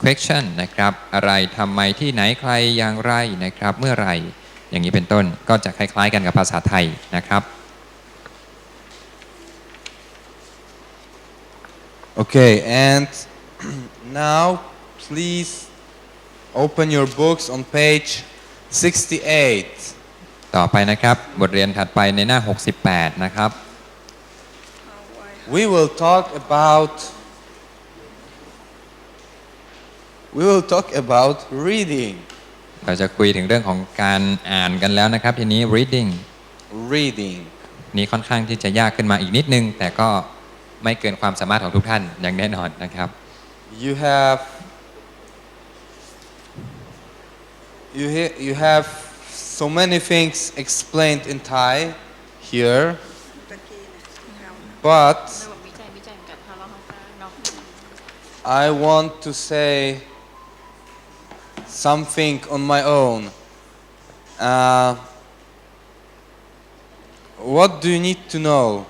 question นะครับอะไรทำไมที่ไหนใครอย่างไรนะครับเมื่อไหร่อย่างนี้เป็นต้นก็จะคล้ายๆกันกับภาษาไทยนะครับ Okay, and now please open your books on page 68. ต่อไปนะครับบทเรียนถัดไปในหน้า 68 นะครับ We will talk about reading. เราจะคุยถึงเรื่องของการอ่านกันแล้วนะครับทีนี้ reading Reading. นี้ค่อนข้างที่จะยากขึ้นมาอีกนิดนึงแต่ก็ไม่เกินความสามารถของทุกท่านอย่างแน่นอนนะครับ You have so many things explained in Thai here, but I want to say something on my own. What do you need to know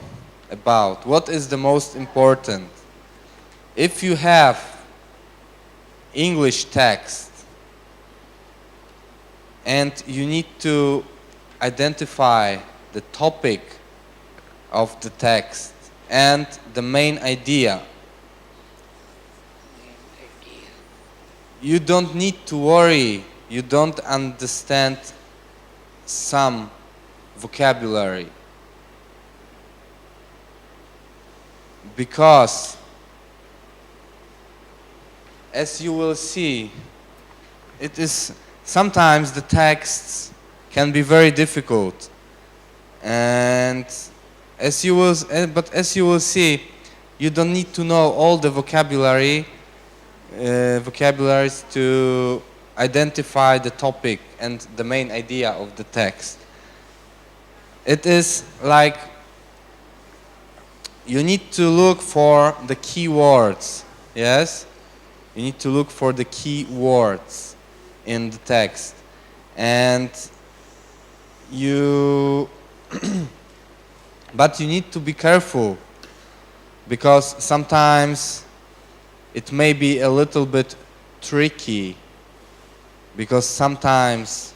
about? What is the most important? If you have English text and you need to identify the topic of the text and the main idea, you don't need to worry. You don't understand some vocabulary because as you will see it is sometimes the texts can be very difficult and as you will see you don't need to know all the vocabularies to identify the topic and the main idea of the text. It is like you need to look for the key words. Yes, you need to look for the key words in the text, and you but you need to be careful because sometimes it may be a little bit tricky because sometimes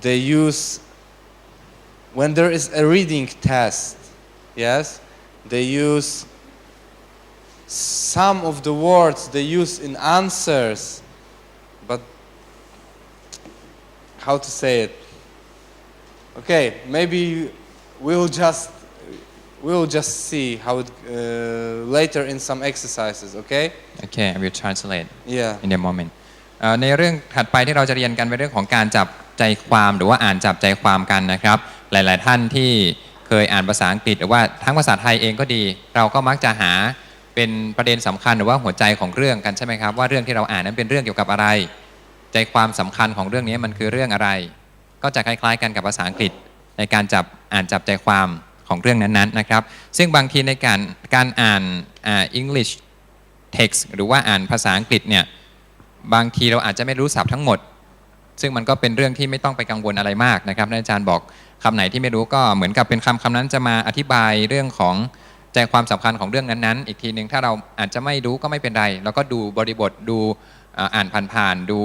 they use when there is a reading test, yes, they use some of the words they use in answers, but how to say it? Okay, maybe we'll just see how it later in some exercises, okay? Okay, I will translate Yeah. in a moment ในเรื่องถัดไปที่เราจะเรียนกันเป็นเรื่องของการจับใจความหรือว่าอ่านจับใจความกันนะครับหลายๆท่านที่เคยอ่านภาษาอังกฤษหรือว่าทั้งภาษาไทยเองก็ดีเราก็มักจะหาเป็นประเด็นสำคัญหรือว่าหัวใจของเรื่องกันใช่ไหมครับว่าเรื่องที่เราอ่านนั้นเป็นเรื่องเกี่ยวกับอะไรใจความสำคัญของเรื่องนี้มันคือเรื่องอะไรก็จะคล้ายๆกันกับภาษาอังกฤษในการอ่านจับใจความของเรื่องนั้นๆนะครับซึ่งบางทีในการอ่าน English text หรือว่าอ่านภาษาอังกฤษเนี่ยบางทีเราอาจจะไม่รู้ศัพท์ทั้งหมดซึ่งมันก็เป็นเรื่องที่ไม่ต้องไปกังวลอะไรมากนะครับอาจารย์บอกคำไหนที่ไม่รู้ก็เหมือนกับเป็นคำนั้นจะมาอธิบายเรื่องของใจความสำคัญของเรื่องนั้นๆอีกทีหนึ่งถ้าเราอาจจะไม่รู้ก็ไม่เป็นไรเราก็ดูบริบทดูอ่านผ่านๆดู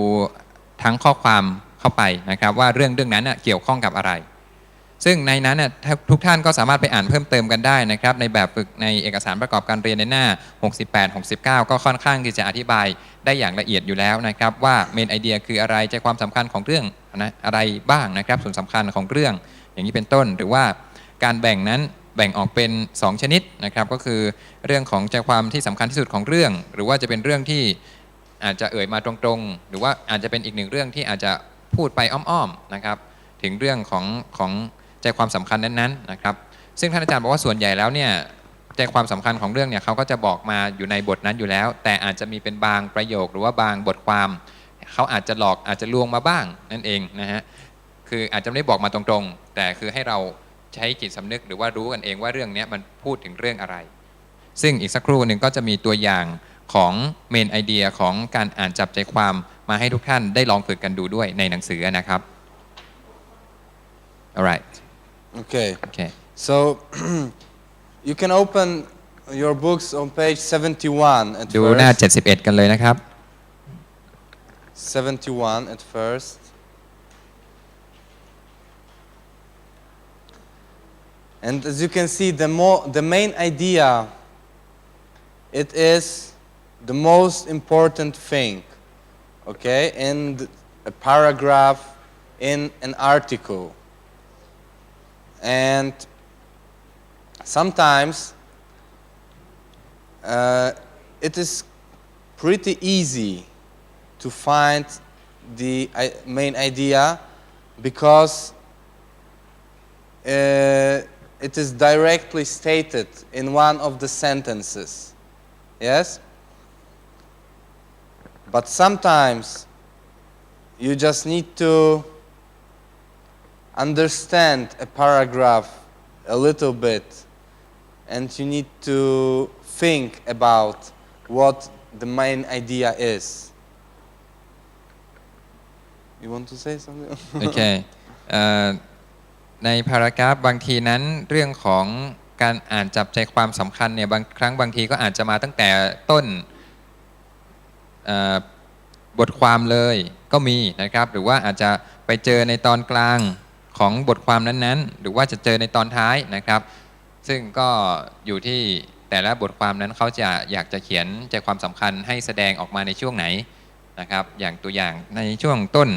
ทั้งข้อความเข้าไปนะครับว่าเรื่องนั้นเกี่ยวข้องกับอะไรซึ่งในนั้นทุกท่านก็สามารถไปอ่านเพิ่มเติมกันได้นะครับในแบบฝึกในเอกสารประกอบการเรียนในหน้า68-69ก็ค่อนข้างที่จะอธิบายได้อย่างละเอียดอยู่แล้วนะครับว่าเมนไอเดียคืออะไรใจความสำคัญของเรื่องอะไรบ้างนะครับส่วนสำคัญของเรื่องอย่างนี้เป็นต้นหรือว่าการแบ่งนั้นแบ่งออกเป็น2ชนิดนะครับก็คือเรื่องของใจความที่สำคัญที่สุดของเรื่องหรือว่าจะเป็นเรื่องที่อาจจะเอ่ยมาตรงๆหรือว่าอาจจะเป็นอีกหนึ่งเรื่องที่อาจจะพูดไปอ้อมๆนะครับถึงเรื่องของใจความสำคัญนั้นๆนะครับซึ่งท่านอาจารย์บอกว่าส่วนใหญ่แล้วเนี่ยใจความสำคัญของเรื่องเนี่ยเขาก็จะบอกมาอยู่ในบทนั้นอยู่แล้วแต่อาจจะมีเป็นบางประโยคหรือว่าบางบทความเขาอาจจะหลอกอาจจะลวงมาบ้างนั่นเองนะฮะคืออาจจะไม่ได้บอกมาตรงๆแต่คือให้เราใช้จิตสำนึกหรือว่ารู้กันเองว่าเรื่องนี้มันพูดถึงเรื่องอะไรซึ่งอีกสักครู่หนึ่งก็จะมีตัวอย่างของเมนไอเดียของการอ่านจับใจความมาให้ทุกท่านได้ลองฝึกกันดูด้วยในหนังสือนะครับ alright Okay. So you can open your books on page 71 at ดูหน้า first. 71 กันเลยนะครับ 71 at first. And as you can see, the main idea, it is the most important thing, okay, in a paragraph, in an article. And sometimes it is pretty easy to find the main idea because it is directly stated in one of the sentences. Yes? But sometimes you just need to understand a paragraph a little bit and you need to think about what the main idea is. You want to say something? Okay. ในพารากราฟบางทีนั้นเรื่องของการอ่านจับใจความสำคัญเนี่ยบางครั้งบางทีก็อาจจะมาตั้งแต่ต้นบทความเลยก็มีนะครับหรือว่าอาจจะไปเจอในตอนกลางของบทความนั้นๆหรือว่าจะเจอในตอนท้ายนะครับซึ่งก็อยู่ที่แต่ละบทความนั้นเขาจะอยากจะเขียนใจความสำคัญให้แสดงออกมาในช่วงไหนนะครับอย่างตัวอย่างในช่วงต้น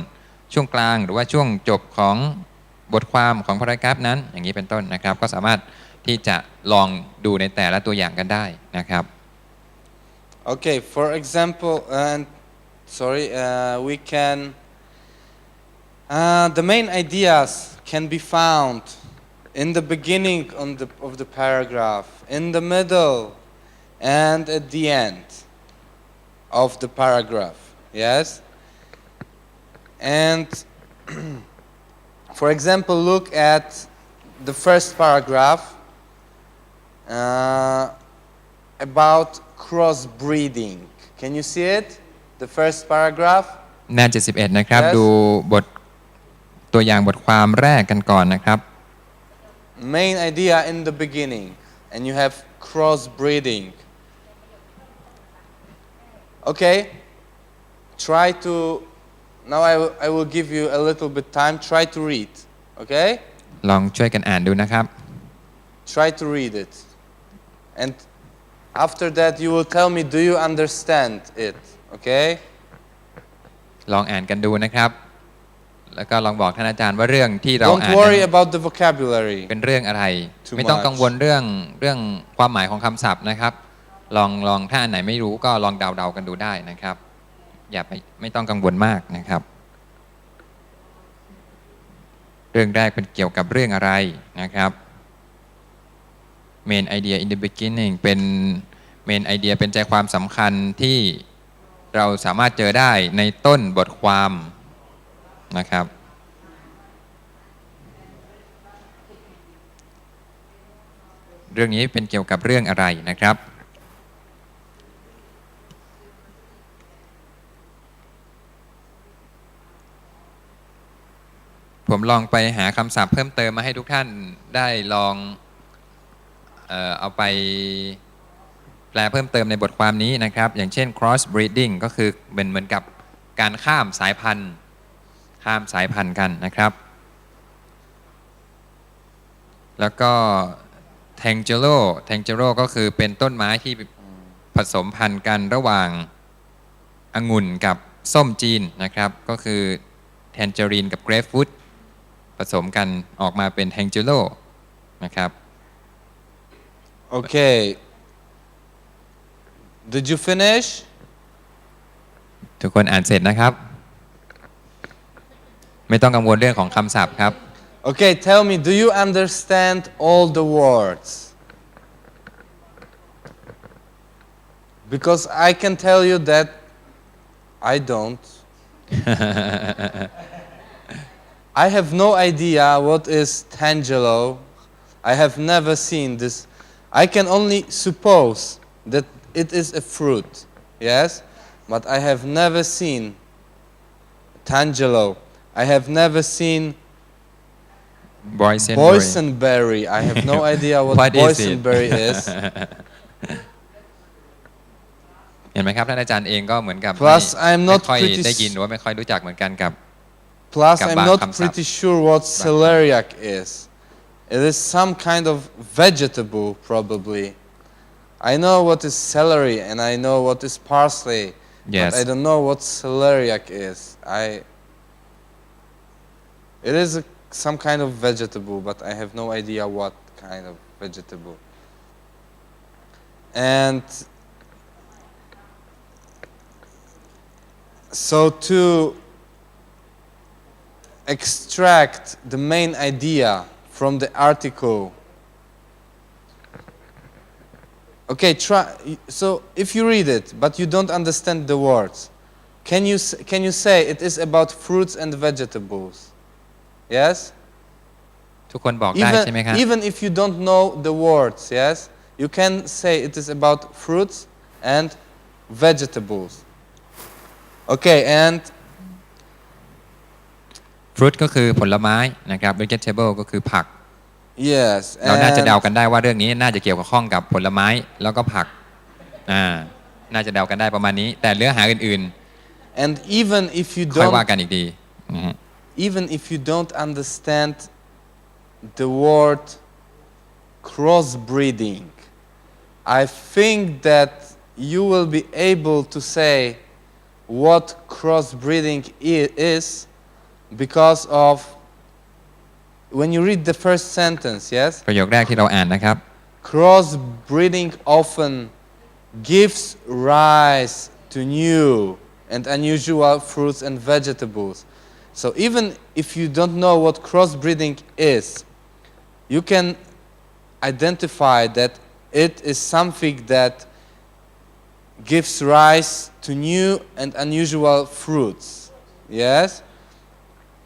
ช่วงกลางหรือว่าช่วงจบของบทความของพารากราฟนั้นอย่างนี้เป็นต้นนะครับก็สามารถที่จะลองดูในแต่ละตัวอย่างกันได้นะครับ Okay, for example, we can. The main ideas can be found in the beginning of the paragraph, in the middle, and at the end of the paragraph. Yes? And for example, look at the first paragraph about crossbreeding. Can you see it? The first paragraph? หน้า71นะครับ Yes. ดูบทตัวอย่างบทความแรกกันก่อนนะครับ Main idea in the beginning, and you have crossbreeding. Okay, try to. Now I will give you a little bit time. Try to read. Okay? ลองช่วยกันอ่านดูนะครับ Try to read it, and after that you will tell me, do you understand it? Okay? ลองอ่านกันดูนะครับ แล้วก็ลองบอกท่านอาจารย์ว่าเรื่องที่เรา Don't อ่าน worry นั้น about the vocabulary. เป็นเรื่องอะไร Too ไม่ต้อง much. กังวลเรื่องความหมายของคำศัพท์นะครับ ลองถ้าอันไหนไม่รู้ก็ลองเดากันดูได้นะครับ อย่าไม่ต้องกังวลมากนะครับ เรื่องแรกเป็นเกี่ยวกับเรื่องอะไรนะครับ main idea in the beginning เป็น main idea เป็นใจความสำคัญที่เราสามารถเจอได้ในต้นบทความนะครับ เรื่องนี้เป็นเกี่ยวกับเรื่องอะไรนะครับ ผมลองไปหาคำศัพท์เพิ่มเติมมาให้ทุกท่านได้ลองเอาไปแปลเพิ่มเติมในบทความนี้นะครับอย่างเช่น cross breeding ก็คือเหมือนกับการข้ามสายพันธุ์กันนะครับแล้วก็ tangelo ก็คือเป็นต้นไม้ที่ผสมพันธุ์กันระหว่างองุ่นกับส้มจีนนะครับก็คือ tangerine กับ grapefruit ผสมกันออกมาเป็น tangelo นะครับ Okay. Did you finish? ทุกคนอ่านเสร็จนะครับไม่ต้องกังวลเรื่องของคำศัพท์ครับ Okay, tell me, do you understand all the words? Because I can tell you that I don't. I have no idea what is tangelo. I have never seen this. I can only suppose that it is a fruit, yes? But I have never seen tangelo. I have never seen boysenberry. I have no idea what boysenberry is. เห็นไหมครับท่านอาจารย์เองก็เหมือนกับ Plus, I'm ไม่ not ค่อย pretty ได้ยินหรือว่าไม่ค่อยรู้จักเหมือนกันกับ Plus, I'm Kabak not comes pretty up. sure what celeriac is. It is some kind of vegetable, probably. I know what is celery and I know what is parsley, Yes. but I don't know what celeriac is. It is some kind of vegetable, but I have no idea what kind of vegetable. And so to extract the main idea from the article. Okay, try. So if you read it, but you don't understand the words, can you say it is about fruits and vegetables? Yes? ทุกคนบอกได้ใช่ไหมครับ Even if you don't know the words, yes? You can say it is about fruits and vegetables. Okay, and fruit ก็คือผลไม้นะครับ vegetable ก็คือผัก yes, เราน่าจะ and เดากันได้ว่าเรื่องนี้น่าจะเกี่ยวข้องกับผลไม้แล้วก็ผักน่าจะเดากันได้ประมาณนี้แต่เนื้อหาอื่น and even if you ๆค่อยว่า don't กันอีกดีนะฮะ even if you don't understand the word crossbreeding, I think that you will be able to say what crossbreeding is because of when you read the first sentence, yes? ประโยคแรกที่เราอ่านนะครับ Crossbreeding often gives rise to new and unusual fruits and vegetables. So even if you don't know what crossbreeding is, you can identify that it is something that gives rise to new and unusual fruits. Yes?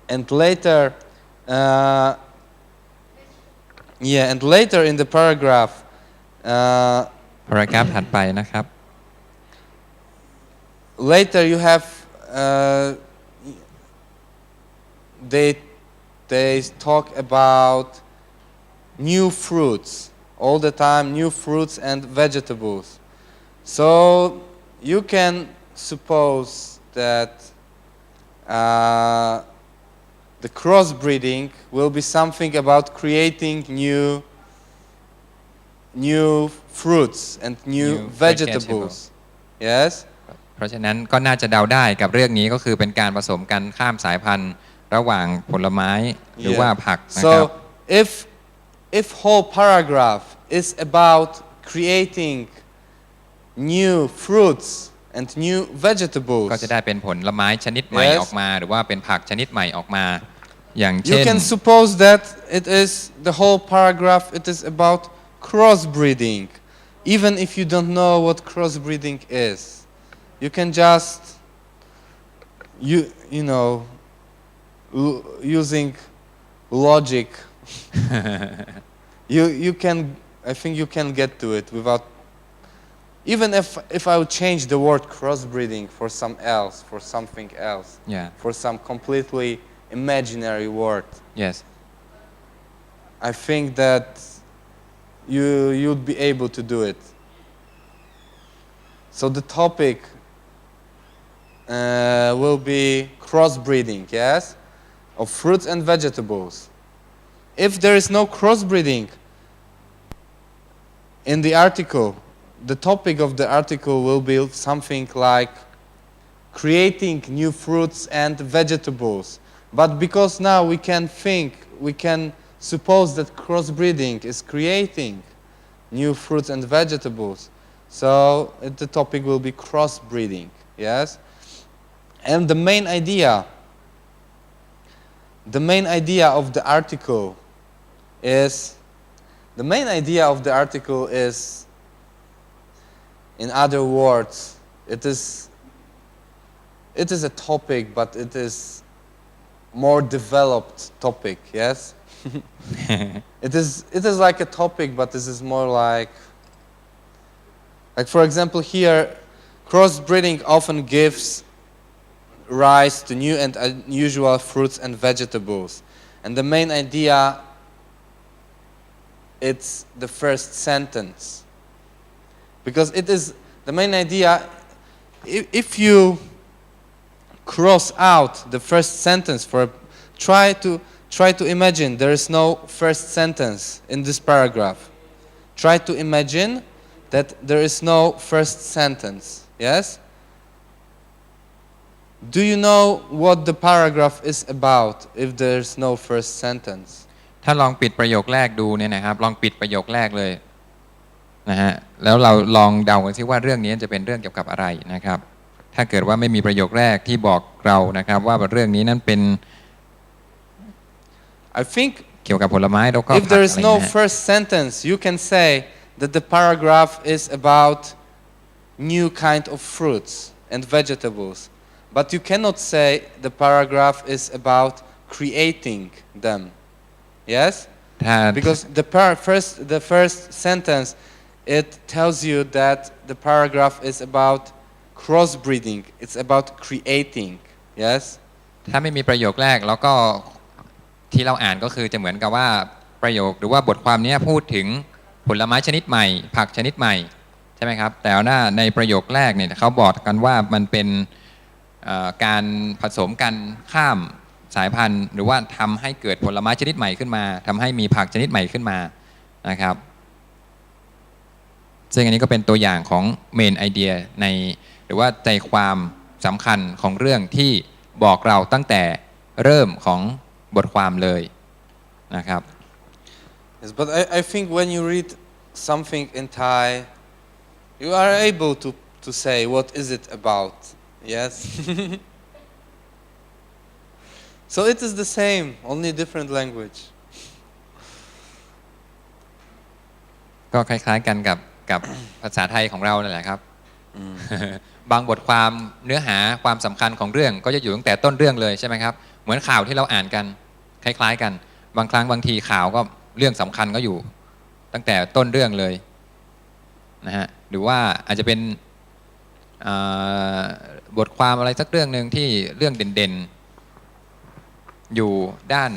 And later, and later in the paragraph, พารากราฟถัดไปนะครับ later you have they talk about new fruits all the time, new fruits and vegetables. So you can suppose that the crossbreeding will be something about creating new fruits and new vegetables. Yes? เพราะฉะนั้นก็น่าจะเดาได้กับเรื่องนี้ก็คือเป็นการผสมกันข้ามสายพันธุ์ระหว่างผลไม้หรือว่าผักนะครับ So if whole paragraph is about creating new fruits and new vegetables, ก็จะได้เป็นผลไม้ชนิดใหม่ Yes. ออกมาหรือว่าเป็นผักชนิดใหม่ออกมาอย่าง you เช่น can suppose that it is the whole paragraph, it is about crossbreeding. Even if you don't know what crossbreeding is, you can just, you know, using logic, you can, I think you can get to it without, even if I would change the word crossbreeding for something else, Yeah. for some completely imaginary word, yes I think that you'd be able to do it. So the topic will be crossbreeding, yes, of fruits and vegetables. If there is no crossbreeding in the article, the topic of the article will be something like creating new fruits and vegetables. But because now we can suppose that crossbreeding is creating new fruits and vegetables. So the topic will be crossbreeding, yes? And the main idea of the article is, in other words, it is a topic, but it is more developed topic, yes? It is like a topic, but this is more like for example here, crossbreeding often gives rise to new and unusual fruits and vegetables. And the main idea, it's the first sentence. Because it is the main idea, if you cross out the first sentence try to imagine there is no first sentence in this paragraph. Try to imagine that there is no first sentence, yes? Do you know what the paragraph is about if there's no first sentence? ถ้าลองปิดประโยคแรกดูเนี่ยนะครับลองปิดประโยคแรกเลยนะฮะแล้วเราลองเดากันซิว่าเรื่องนี้จะเป็นเรื่องเกี่ยวกับอะไรนะครับถ้าเกิดว่าไม่มีประโยคแรกที่บอกเรานะครับว่าเรื่องนี้นั้นเป็น I think เกี่ยวกับผลไม้แล้วก็ if there is no first sentence, you can say that the paragraph is about new kind of fruits and vegetables. But you cannot say the paragraph is about creating them. Yes? ถ้า Because the first sentence, it tells you that the paragraph is about crossbreeding. It's about creating. Yes? ถ้าไม่มีประโยคแรกแล้วก็ที่เราอ่านก็คือจะเหมือนกับว่าประโยคหรือว่าบทความนี้พูดถึงผลไม้ชนิดใหม่ผักชนิดใหม่ใช่ไหมครับแต่ว่าในประโยคแรกเนี่ยเขาบอกกันว่ามันเป็นการผสมกันข้ามสายพันธุ์หรือว่าทำให้เกิดผลไม้ชนิดใหม่ขึ้นมาทำให้มีผักชนิดใหม่ขึ้นมานะครับซึ่งอันนี้ก็เป็นตัวอย่างของเมนไอเดียในหรือว่าใจความสำคัญของเรื่องที่บอกเราตั้งแต่ เริ่มของบทความเลยนะครับ Yes, but I think when you read something in Thai, you are able to say what is it about. Yes. So it is the same, only different language. ก็คล้ายๆกันกับภาษาไทยของเรานั่นแหละครับ บางบทความเนื้อหาความสำคัญของเรื่องก็จะอยู่ตั้งแต่ต้นเรื่องเลยใช่ไหมครับเหมือนข่าวที่เราอ่านกันคล้ายๆกันบางครั้งบางทีข่าวก็เรื่องสำคัญก็อยู่ตั้งแต่ต้นเรื่องเลยนะฮะหรือว่าอาจจะเป็นบทความอะไรสักเรื่องหนึ่งที่เรื่องเด่นๆอยู่ด้าน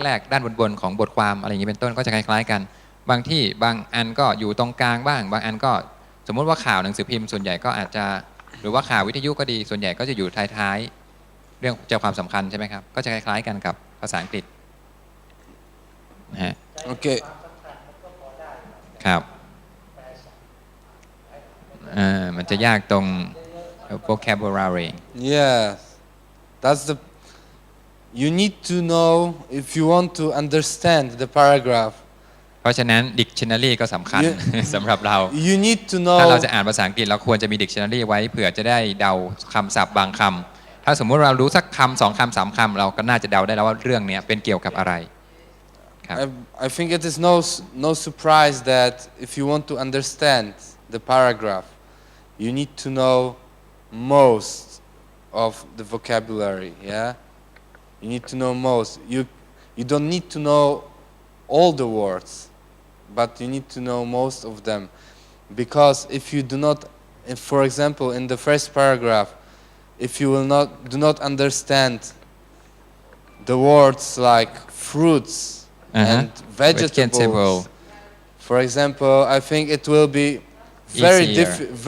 แรกๆด้านบนๆของบทความอะไรอย่างนี้เป็นต้นก็จะคล้ายๆกันบางที่บางอันก็อยู่ตรงกลางบ้างบางอันก็สมมติว่าข่าวหนังสือพิมพ์ส่วนใหญ่ก็อาจจะหรือว่าข่าววิทยุก็ดีส่วนใหญ่ก็จะอยู่ท้ายๆเรื่องใจความสำคัญใช่ไหมครับก็จะคล้ายๆกันกับภาษาอังกฤษนะฮะ Okay. ครับมันจะยากตรง vocabulary Yes. That's the. You need to know if you want to understand the paragraph. เพราะฉะนั้น dictionary ก็สำคัญ สำหรับเรา You need to ถ้าเรา know. จะอ่านภาษาอังกฤษเราควรจะมี dictionary ไว้เผื่อจะได้เดาคำศัพท์บางคำถ้าสมมุติเรารู้สักคำสองคำสามคำเราก็น่าจะเดาได้แล้วว่าเรื่องนี้เป็นเกี่ยวกับอะไรครับ I think it is no surprise that if you want to understand the paragraph, you need to know most of the vocabulary. Yeah, you need to know most. You don't need to know all the words, but you need to know most of them, because if you do not, for example, in the first paragraph, if you do not understand the words like fruits and vegetables, for example, I think it will be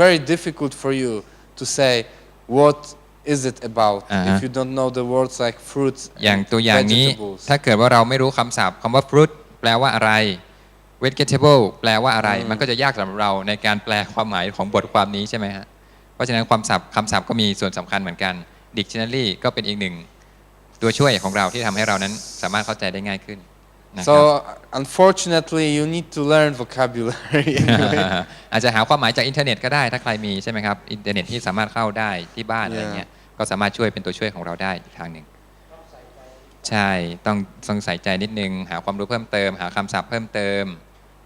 very difficult for you to say what is it about if you don't know the words like fruits อย่าง and ตัวอย่างนี้ vegetables. ถ้าเกิดว่าเราไม่รู้คำศัพท์คำว่า fruit แปลว่าอะไร vegetable แปลว่าอะไรมันก็จะยากสำหรับเราในการแปลความหมายของบทความนี้ใช่ไหมฮะเพราะฉะนั้นคำศัพท์ก็มีส่วนสำคัญเหมือนกัน dictionary ก็เป็นอีกหนึ่งตัวช่วยของเราที่ทำให้เรานั้นสามารถเข้าใจได้ง่ายขึ้นนะครับ So unfortunately you need to learn vocabulary. อาจจะหาความหมายจากอินเทอร์เน็ตก็ได้ถ้าใครมีใช่ไหมครับอินเทอร์เน็ตที่สามารถเข้าได้ที่บ้านอะไรเงี้ยก็สามารถช่วยเป็นตัวช่วยของเราได้อีกทางหนึ่งใช่ต้องใส่ใจนิดนึงหาความรู้เพิ่มเติมหาคำศัพท์เพิ่มเติม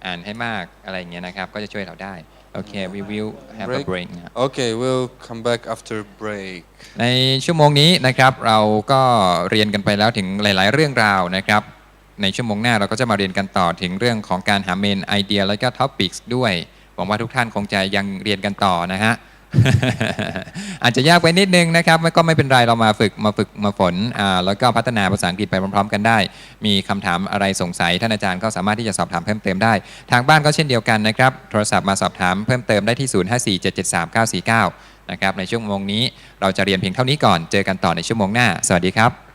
อ่านให้มากอะไรอย่างเงี้ยนะครับก็จะช่วยเราได้โอเค we will have a break Okay, we'll come back after break. ในชั่วโมงนี้นะครับเราก็เรียนกันไปแล้วถึงหลายๆเรื่องราวนะครับในชั่วโมงหน้าเราก็จะมาเรียนกันต่อถึงเรื่องของการหาเมนไอเดียและก็ท็อปิกส์ด้วยหวังว่าทุกท่านคงจะยังเรียนกันต่อนะฮะ อาจจะยากไปนิดนึงนะครับก็ไม่เป็นไรเรามาฝึกมาฝนแล้วก็พัฒนาภาษาอังกฤษไปพร้อมๆกันได้มีคำถามอะไรสงสัยท่านอาจารย์ก็สามารถที่จะสอบถามเพิ่มเติมได้ทางบ้านก็เช่นเดียวกันนะครับโทรศัพท์มาสอบถามเพิ่มเติมได้ที่ 0547739949นะครับในชั่วโมงนี้เราจะเรียนเพียงเท่านี้ก่อนเจอกันต่อในชั่วโมงหน้าสวัสดีครับ